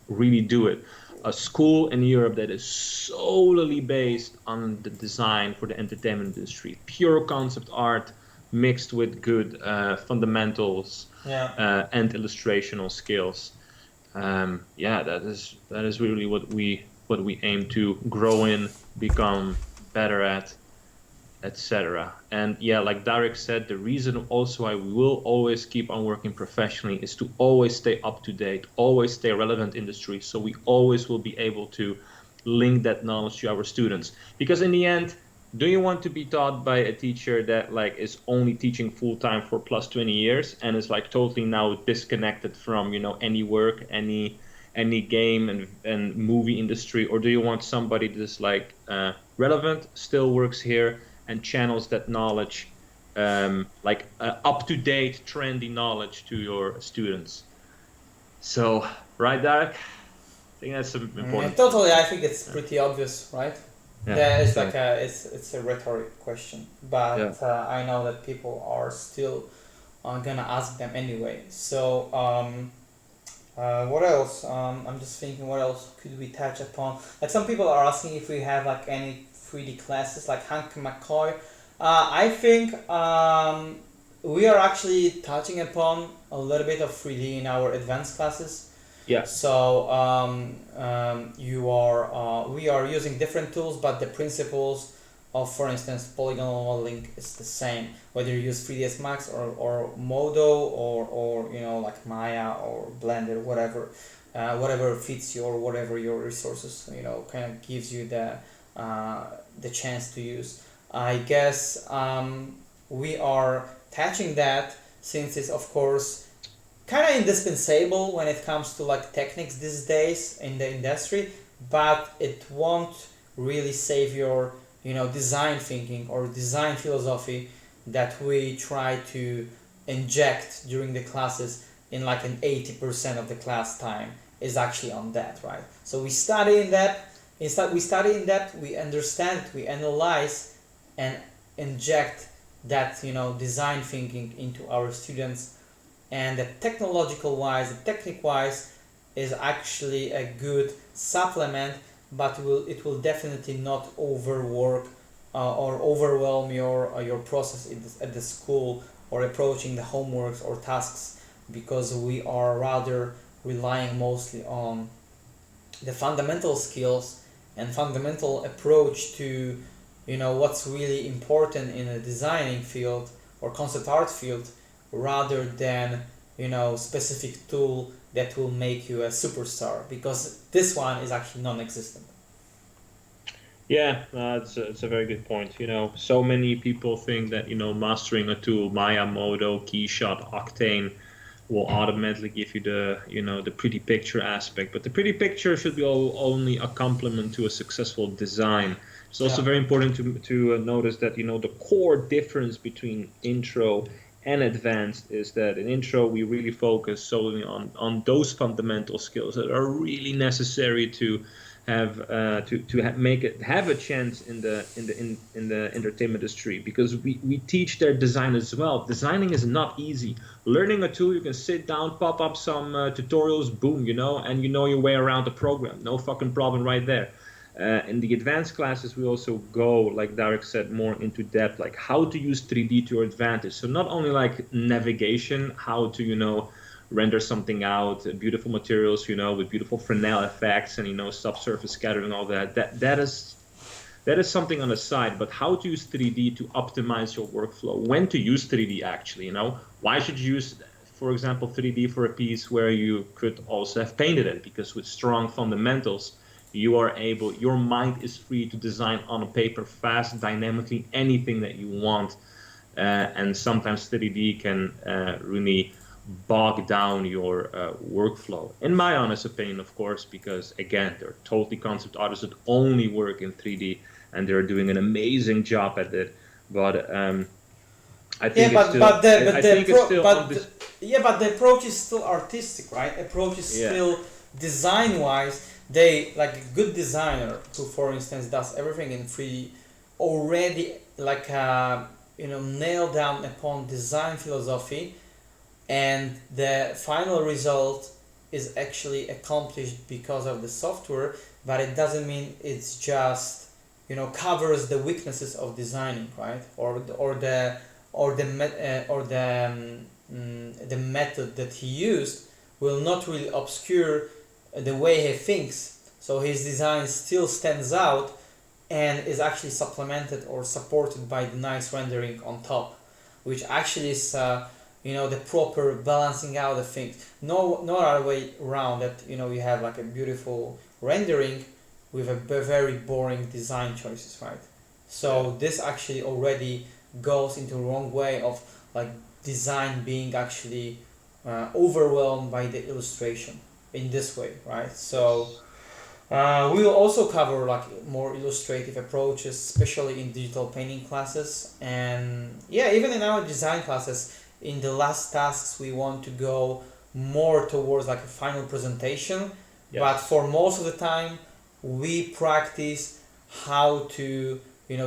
really do it. A school in Europe that is solely based on the design for the entertainment industry, pure concept art mixed with good fundamentals yeah. and illustrational skills. Yeah, that is really what we aim to grow in, become better at, etc. And yeah, like Derek said, the reason also why we will always keep on working professionally is to always stay up to date, always stay relevant industry, so we always will be able to link that knowledge to our students. Because in the end, do you want to be taught by a teacher that like is only teaching full time for plus 20 years and is like totally now disconnected from any work, any game and movie industry, or do you want somebody that's like relevant, still works here and channels that knowledge, like up to date trendy knowledge to your students? So right, Derek, I think that's an important. Totally, I think it's pretty obvious, right? Yeah, It's so like it's a rhetoric question, but yeah. I know that people are still gonna ask them anyway. So what else? I'm just thinking, what else could we touch upon? Like some people are asking if we have like any 3D classes, like Hank McCoy. I think we are actually touching upon a little bit of 3D in our advanced classes. Yeah. So we are using different tools, but the principles of, for instance, polygonal modeling is the same. Whether you use 3ds Max or Modo or like Maya or Blender, whatever fits you or whatever your resources kind of gives you the chance to use. I guess we are touching that since it's of course kind of indispensable when it comes to like techniques these days in the industry, but it won't really save your design thinking or design philosophy that we try to inject during the classes in like an 80% of the class time is actually on that, right? So we study in that, we understand, we analyze and inject that design thinking into our students, and the technological wise, the technique wise is actually a good supplement, but it will definitely not overwork or overwhelm your process at the school or approaching the homeworks or tasks, because we are rather relying mostly on the fundamental skills and fundamental approach to what's really important in a designing field or concept art field, rather than specific tool that will make you a superstar, because this one is actually non-existent. Yeah, it's a very good point. So many people think that mastering a tool, Maya, Modo, Keyshot, Octane, will automatically give you the pretty picture aspect. But the pretty picture should be only a complement to a successful design. It's also Yeah. very important to notice that the core difference between intro and advanced is that in intro we really focus solely on those fundamental skills that are really necessary to have make it have a chance in the entertainment industry, because we teach their design as well. Designing is not easy. Learning a tool, you can sit down, pop up some tutorials, boom, and you know your way around the program. No fucking problem right there. In the advanced classes, we also go, like Derek said, more into depth, like how to use 3D to your advantage. So not only like navigation, how to render something out, beautiful materials, with beautiful Fresnel effects and subsurface scattering, all that. That is something on the side. But how to use 3D to optimize your workflow, when to use 3D actually, why should you use, for example, 3D for a piece where you could also have painted it? Because with strong fundamentals, your mind is free to design on a paper fast, dynamically, anything that you want. And sometimes 3D can really bog down your workflow, in my honest opinion, of course, because again, there are totally concept artists that only work in 3D and they're doing an amazing job at it. But I Yeah, think it's still, I think it's still on this. yeah, but the approach is still artistic, right? Approach is Yeah, still design wise. They like a good designer who, for instance, does everything in 3D already like nail down upon design philosophy, and the final result is actually accomplished because of the software, but it doesn't mean it's just covers the weaknesses of designing, right? The method that he used will not really obscure the way he thinks, so his design still stands out and is actually supplemented or supported by the nice rendering on top, which actually is the proper balancing out of things. No other way around that. You have like a beautiful rendering with a very boring design choices, right? So this actually already goes into the wrong way of like design being actually overwhelmed by the illustration in this way, right? So we will also cover like more illustrative approaches, especially in digital painting classes, and yeah, even in our design classes. In the last tasks, we want to go more towards like a final presentation, but Yes. for most of the time we practice how to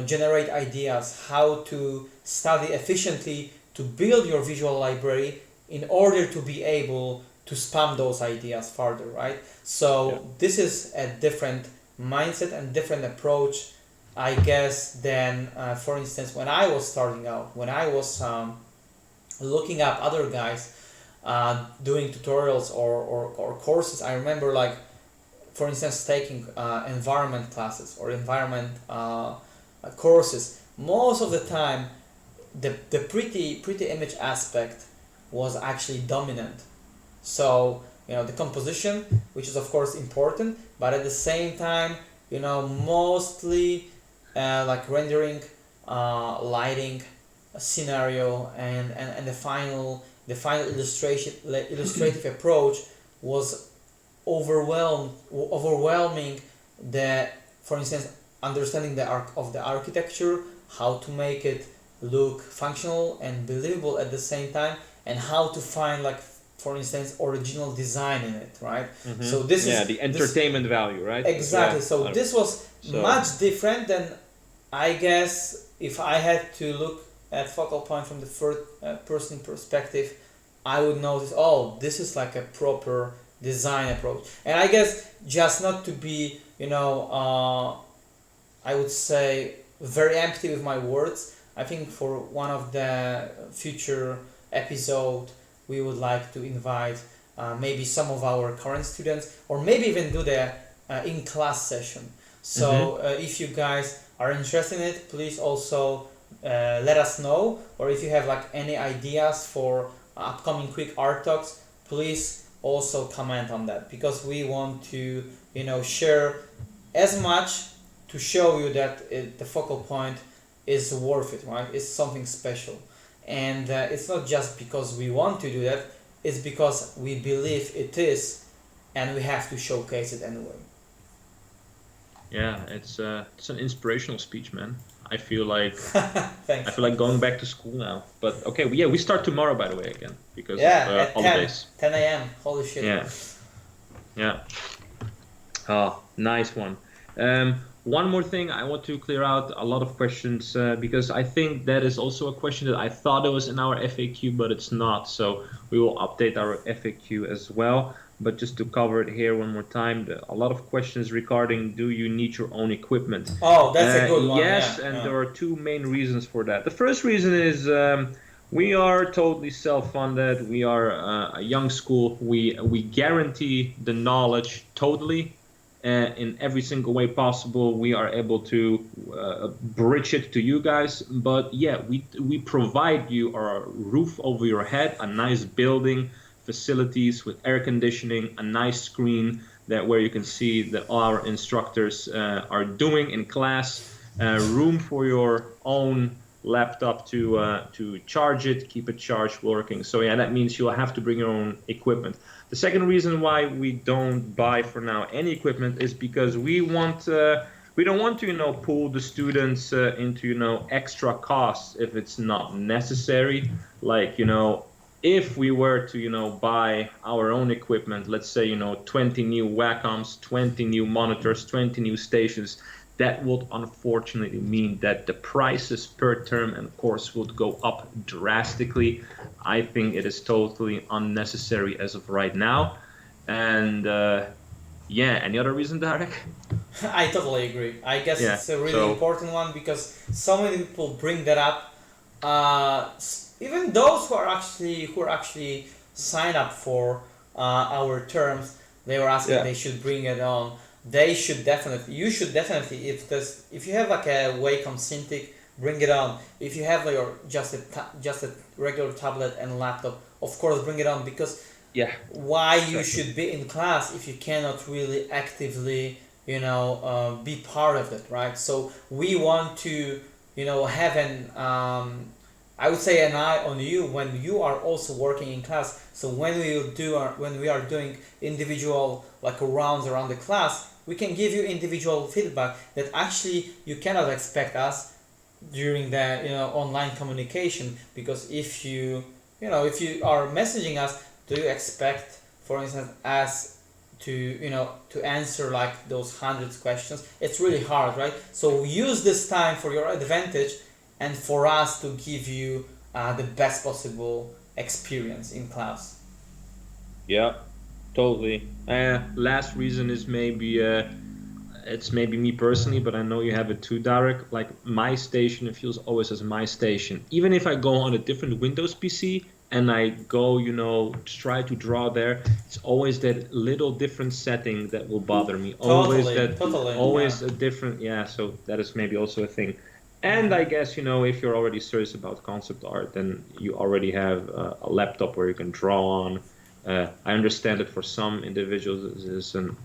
generate ideas, how to study efficiently to build your visual library in order to be able to spam those ideas further, right? Yeah. So this is a different mindset and different approach, I guess, than for instance when I was starting out, when I was looking up other guys doing tutorials or courses. I remember, like, for instance, taking environment classes or environment courses. Most of the time the pretty image aspect was actually dominant. So the composition, which is of course important, but at the same time, mostly like rendering, lighting, a scenario, and the final illustrative approach was overwhelming the, for instance, understanding the architecture, how to make it look functional and believable at the same time, and how to find, like, for instance, original design in it, right? So this Yeah, is the this entertainment value, right? As exactly. well. So this was So much different than, I guess, if I had to look at focal point from the first person perspective, I would notice, oh, this is like a proper design approach. And I guess, just not to be, I would say, very empty with my words, I think for one of the future episode we would like to invite maybe some of our current students, or maybe even do the in-class session. So if you guys are interested in it, please also let us know. Or if you have, like, any ideas for upcoming quick art talks, please also comment on that, because we want to share as much to show you that the focal point is worth it, right? It's something special, and it's not just because we want to do that, it's because we believe it is, and we have to showcase it anyway. yeah, it's an inspirational speech, man. I feel like I Thanks. feel like going back to school now. But okay, yeah, we start tomorrow, by the way, again because of Yeah, at 10 holidays. 10 a.m. Holy shit. Yeah, yeah. Oh, nice one. One more thing I want to clear out a lot of questions because I think that is also a question that I thought it was in our FAQ, but it's not. So we will update our FAQ as well. But just to cover it here one more time, a lot of questions regarding, do you need your own equipment? Oh, that's a good one. Yes, Yeah, and yeah. there are two main reasons for that. The first reason is we are totally self-funded. We are a young school. We guarantee the knowledge totally in every single way possible. We are able to bridge it to you guys. But yeah, we provide you a roof over your head, a nice building, facilities with air conditioning, a nice screen that where you can see that all our instructors are doing in class, room for your own laptop to charge it, keep it charged, working. So yeah, that means you'll have to bring your own equipment. The second reason why we don't buy for now any equipment is because we don't want to pull the students into extra costs if it's not necessary. Like if we were to buy our own equipment, let's say 20 new Wacoms, 20 new monitors, 20 new stations, that would unfortunately mean that the prices per term and course would go up drastically. I think it is totally unnecessary as of right now. And yeah, any other reason, Darek? I totally agree. I guess Yeah, it's a really so important one, because so many people bring that up. Even those who are actually signed up for our terms, they were asking, yeah, they should bring it on. They should definitely. You should definitely. If you have like a Wacom Cintiq, bring it on. If you have your just a regular tablet and laptop, of course bring it on, because yeah, why you exactly. should be in class if you cannot really actively be part of it, right? So we want to have an I would say an eye on you when you are also working in class. So when we are doing individual, like, rounds around the class, we can give you individual feedback that actually you cannot expect us during the online communication. Because if you are messaging us, do you expect, for instance, us to answer like those hundreds questions. It's really hard, right? So use this time for your advantage and for us to give you the best possible experience in class. Yeah, totally. Last reason is maybe it's maybe me personally, but I know you have it too, Derek. Like my station, it feels always as my station. Even if I go on a different Windows PC and I go, try to draw there, it's always that little different setting that will bother me. Always Totally, that, totally, yeah. always a different, yeah. So that is maybe also a thing. And I guess, if you're already serious about concept art, then you already have a laptop where you can draw on. I understand that for some individuals this is an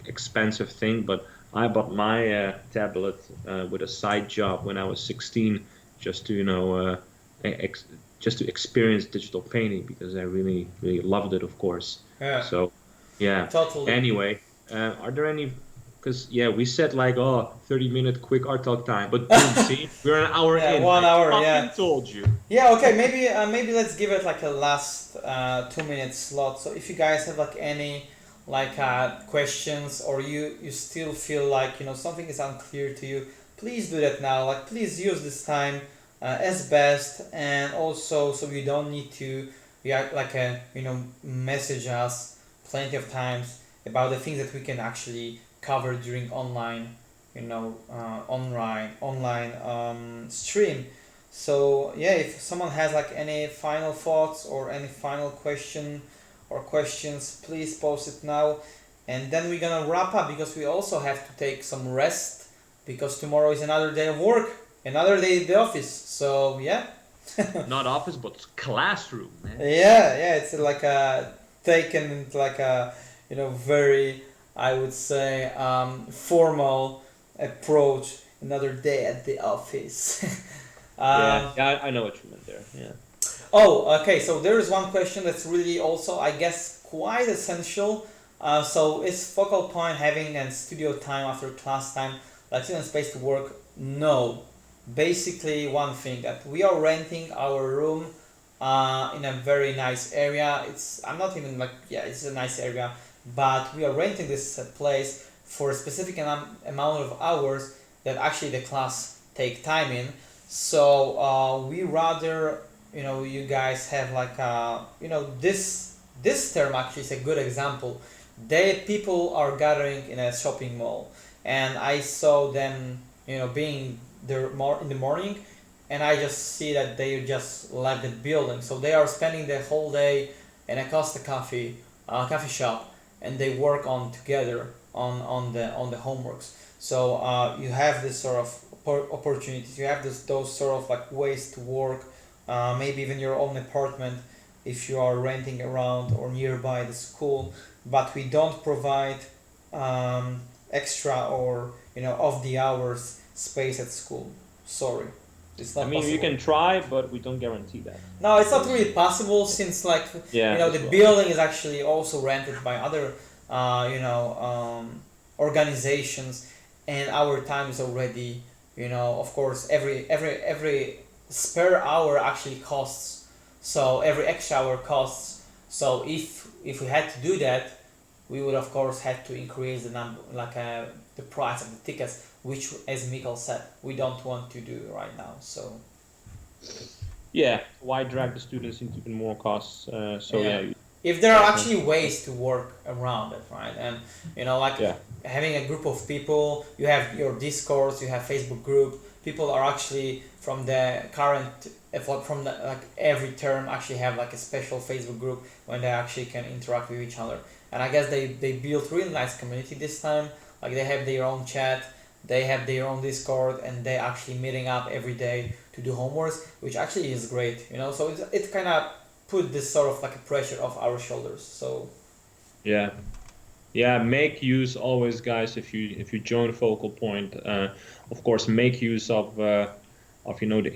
expensive thing, but I bought my tablet with a side job when I was 16, just to ex just to experience digital painting because I really really loved it, of course. Yeah, So yeah. totally. Anyway, are there any? Because yeah, we said like 30-minute quick art talk time, but boom, see, we're an hour Yeah, in. one I hour, fucking yeah. told you. Yeah, okay, maybe let's give it like a last 2 minute slot. So if you guys have like any like questions, or you still feel like something is unclear to you, please do that now. Like please use this time as best, and also so you don't need to react like a message us plenty of times about the things that we can actually cover during online stream. So yeah, if someone has like any final thoughts or any final question or questions, please post it now. And then we're gonna wrap up because we also have to take some rest because tomorrow is another day of work, another day at the office. So yeah. Not office, but classroom, man. Yeah, it's like a taken like a very, I would say, formal approach. Another day at the office. Yeah, um, yeah, I know what you meant there. Yeah. Oh, okay. So there is one question that's really also, I guess, quite essential. So is focal point having a studio time after class time, like student space to work? No. Basically, one thing that we are renting our room in a very nice area. I'm not even like, yeah, it's a nice area, but we are renting this place for a specific amount of hours that actually the class take time in. So we rather you guys have like this term actually is a good example. People are gathering in a shopping mall, and I saw them being there more in the morning, and I just see that they just left the building, so they are spending the whole day in a coffee shop, and they work on together on the homeworks. So you have this sort of opportunities. You have those sort of like ways to work, maybe even your own apartment if you are renting around or nearby the school. But we don't provide extra or off the hours space at school. Sorry, it's I not mean, you possible. can try, but we don't guarantee that. No, it's not really possible since like Yeah, as the well. building is actually also rented by other organizations, and our time is already of course every spare hour actually costs. So every extra hour costs. So if we had to do that, we would of course have to increase the number like the price of the tickets, which as Mikkel said we don't want to do right now. So Yeah, why drag the students into even more costs? So yeah, yeah, if there are that's actually ways to work around it, right? And like yeah, having a group of people, you have your discords, you have Facebook group, people are actually from the current from the like every term actually have like a special Facebook group when they actually can interact with each other. And I guess they built really nice community this time. Like they have their own chat, they have their own discord, and they actually meeting up every day to do homeworks, which actually is great. So it kind of put this sort of like a pressure off our shoulders. So yeah, yeah. Make use always, guys. If you join Focal Point, of course, make use of the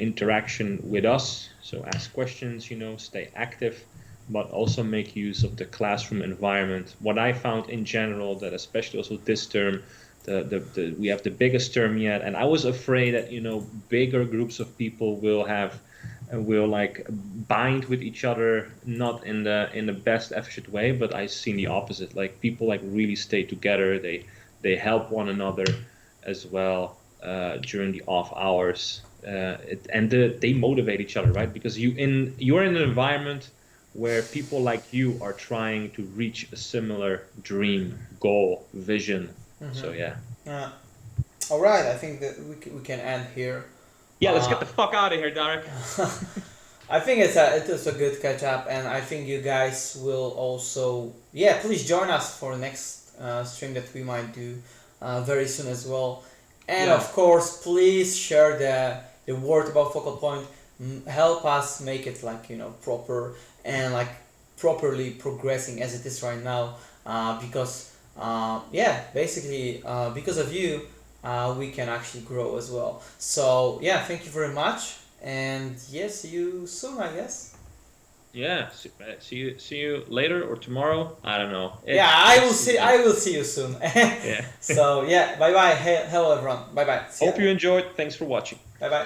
interaction with us. So ask questions. Stay active, but also make use of the classroom environment. What I found in general, that especially also this term, we have the biggest term yet, and I was afraid that bigger groups of people will have and we'll like bind with each other, not in the best efficient way, but I've seen the opposite. Like people like really stay together. They help one another as well during the off hours, they motivate each other, right? Because you're in an environment where people like you are trying to reach a similar dream, goal, vision. So yeah. Uh, all right, I think that we can end here. Yeah, let's get the fuck out of here, Derek. I think it is a good catch up, and I think you guys will also please join us for the next stream that we might do very soon as well. And of course, please share the word about Focal Point. Help us make it like proper and like properly progressing as it is right now. Because basically because of you, we can actually grow as well. So thank you very much, and see you soon, I guess. Yeah, see you later or tomorrow. I don't know. I will see you soon. Yeah. So bye bye. Hello everyone. Bye bye. Hope you enjoyed. Thanks for watching. Bye bye.